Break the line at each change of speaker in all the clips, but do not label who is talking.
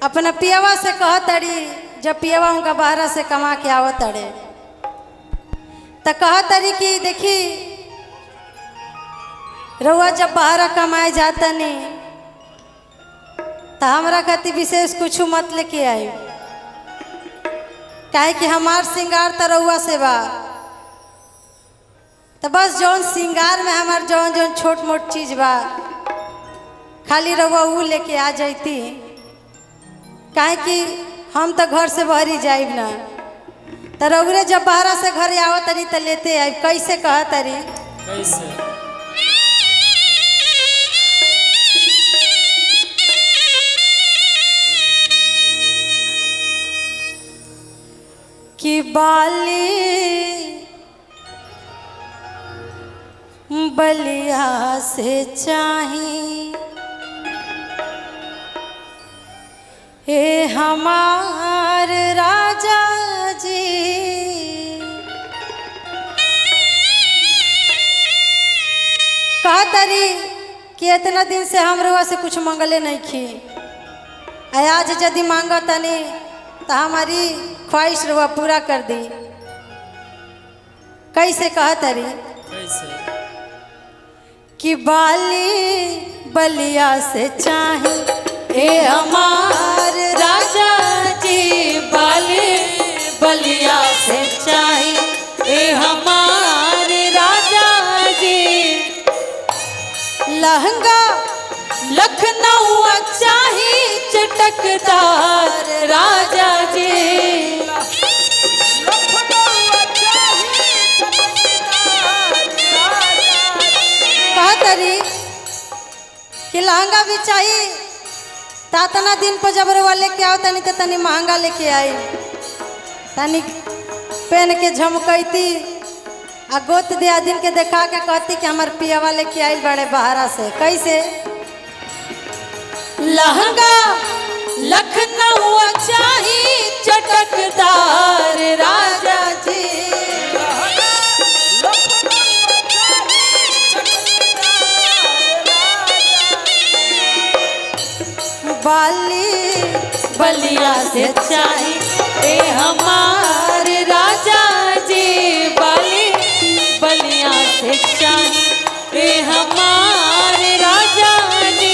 अपना पियावा से कह तड़ी, जब पियावा उनका बाहर से कमा के आवत तड़े तो कह तड़ी कि देखी रउआ जब बाहर कमाए जाता नहीं तो हमारा खातिर विशेष कुछ मत लेके आई, काहे कि हमार श्रृंगार तो रउआ से बा, तो बस जौन श्रृंगार में हमार जौन जौन छोट मोट चीज बा खाली रउआ ऊ लेके आ जाती, काहे कि हम तो घर से बहरी जाइब ना, तो रउरे जब बाहर से घर आवत तनी तो लेते आइब। कैसे कह तरी?
कैसे?
कि बाली बलिया से चाही हे हमार राजा जी, कहा तरी कि इतना दिन से हम रुआ से कुछ मंगले नहीं खी, आज यदि मांगा तनी तो हमारी ख्वाहिश रुआ पूरा कर दी। कैसे कहा तरी?
कैसे?
कि बाली बलिया से चाही ए हमार राजा जी, बाली बलिया से चाही ए हमार राजा जी, लहंगा लखनऊ चाही चटकदार राजा जी, कहा तरी कि लहंगा भी चाहिए, तना दिन पर जब रुआ लेके आओ तनी तो तनी महंगा लेके आई, तनी पहन के झमकती आ गोत दिया दिन के देखा के कहती कि हमार पियावा लेके आई बड़े बहारा से। कैसे? लहंगा लखनऊ चाही चटकदार राजा जी, बाली बलिया से चाही ए हमार राजा जी, बाली बलिया से चाही ए हमार राजा जी।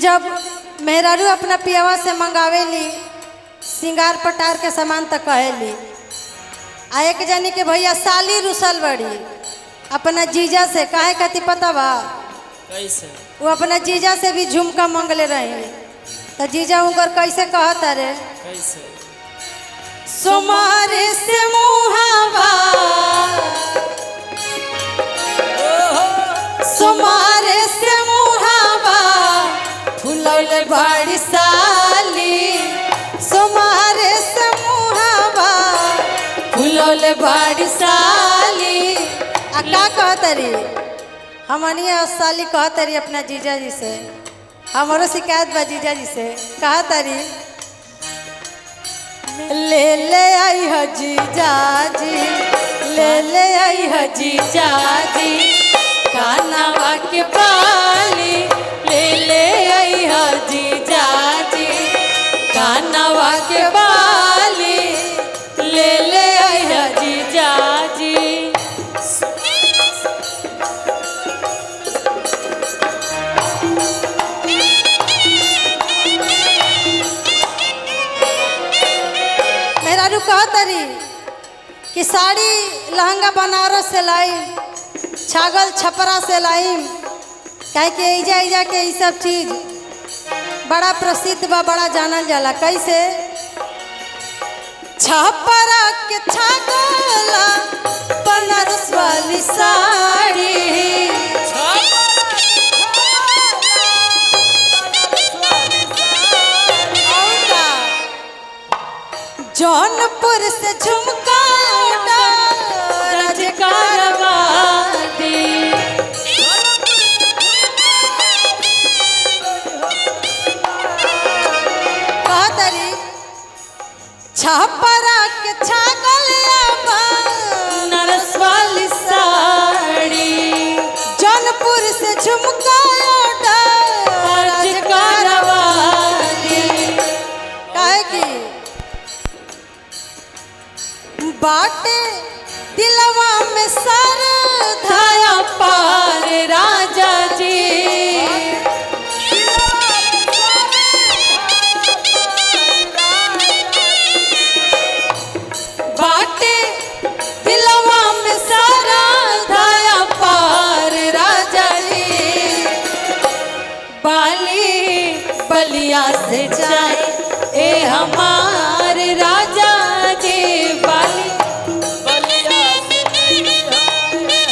जब मेहरारू अपना पियावा से मंगावेली सिंगार पटार के सामान तक कहेली, आ एक जानी के भैया साली रुसल बड़ी अपना जीजा से, काहे खातिर पता बा?
कैसे?
वो अपना जीजा से भी झुमका मंगले रहे, तो जीजा उनकर कैसे कहता रे?
कैसे?
सुमारे से मुहावा, सुमारे से मुहावा फुलौले बड़ी साली, सुमारे से मुहावा फुलौले बड़ी साली। आ का कहतरी? हमनिया साली कहतरी अपना जीजा जी से, हमारो शिकायत बा जीजा जी से। कहतरी ले ले आई है जीजा जी, ले ले आई है जीजा जी, कानवा के बाली ले ले आई है जीजा जी, कानवा के बाली ले ले आई है जीजा जी। मेहरारू कहतरी कि साड़ी लहंगा बनारस से लाई, छागल छपरा से लाई, कहे कि ऐजा ऐजा के ये सब चीज बड़ा प्रसिद्ध बा, बड़ा जानल जाला। कैसे? छपरा के छागल में सर धाया पार राजा जी। बाटे दिलवा में सारा धाया पार राजा जी। बाली बलिया से जाए ए हमार राजा जी। बाली
बलिया से नहीं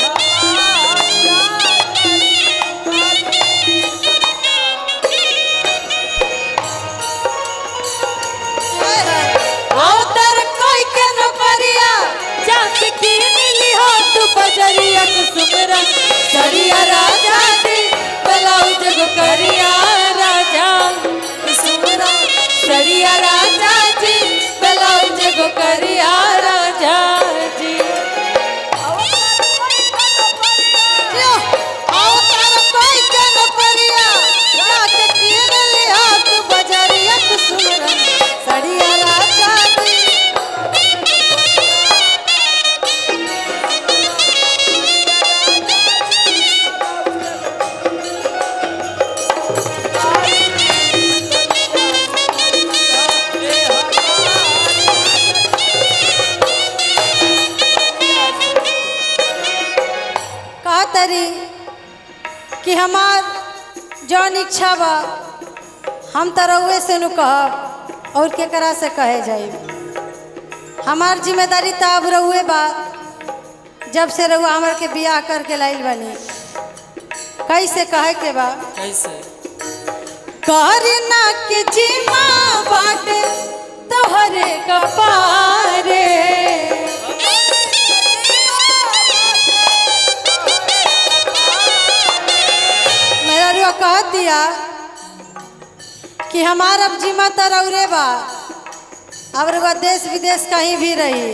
औतर कोई के न परिया जाके कीन लिहो तू बजरिया कुसुमरा सरिया राजा जी। ब्लाउज गो करिया राजा कुसुमरा सरिया राजा जी। ब्लाउज गो करिया राजा जी। औतर कोई के न परिया जाके कीन लिहो तू बजरिया कुसुमरा सरिया राजा जी। का तरी कि हमार जौन इच्छा बा हम तो रउए से नु कहब और केकरा से कहे जाई। हमार जिम्मेदारी तो अब रउए बा। जब से रउआ हमर के बियाह करके लाइल बनी कैसे कहे के बा।
कैसे
करना के जिमा बाटे तोहरे कपारे। मेरा रुआ कह दिया कि हमार अब जिम्मा तो रउरे बा। अब रुआ देश विदेश कहीं भी रही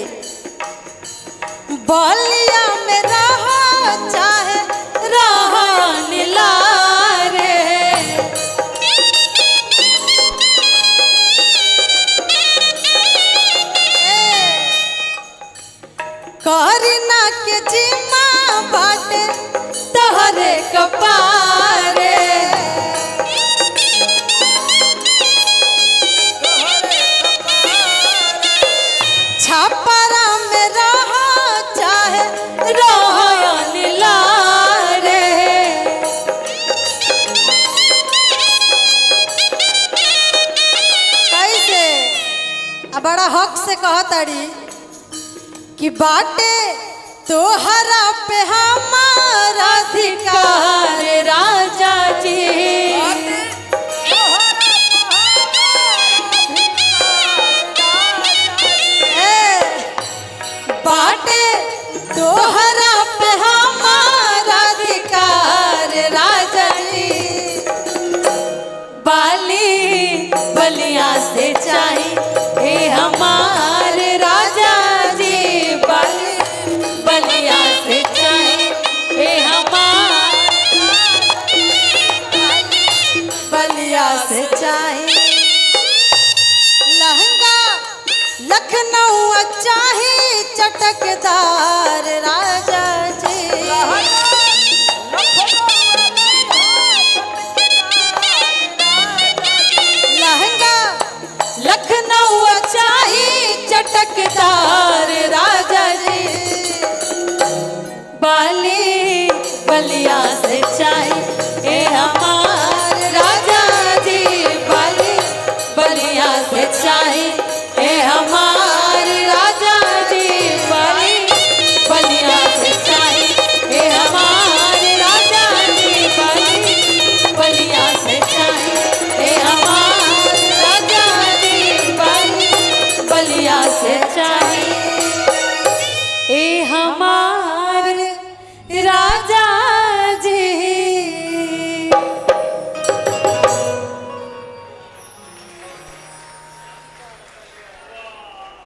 बलिया में रहा चाहे रहा नीलारे। करना के जिम्मा बाटे तोहरे कपारे। छापरा में रहा चाहे रहा नीलारे। कैसे बड़ा हक से कहताड़ी कि बाटे तोहरा पे हमारा अधिकार राजा जी। बाटे तोहरा पे हमारा अधिकार राजा जी। बाली बलिया से चाही ए हमार राजा जी। बाली बलिया से चाही ए हमार बलिया से चाही। लहंगा लखनऊ चाही चटकदार राजा जी। लहंगा लखनऊ चाही चटकदार राजा जी। बाली बलिया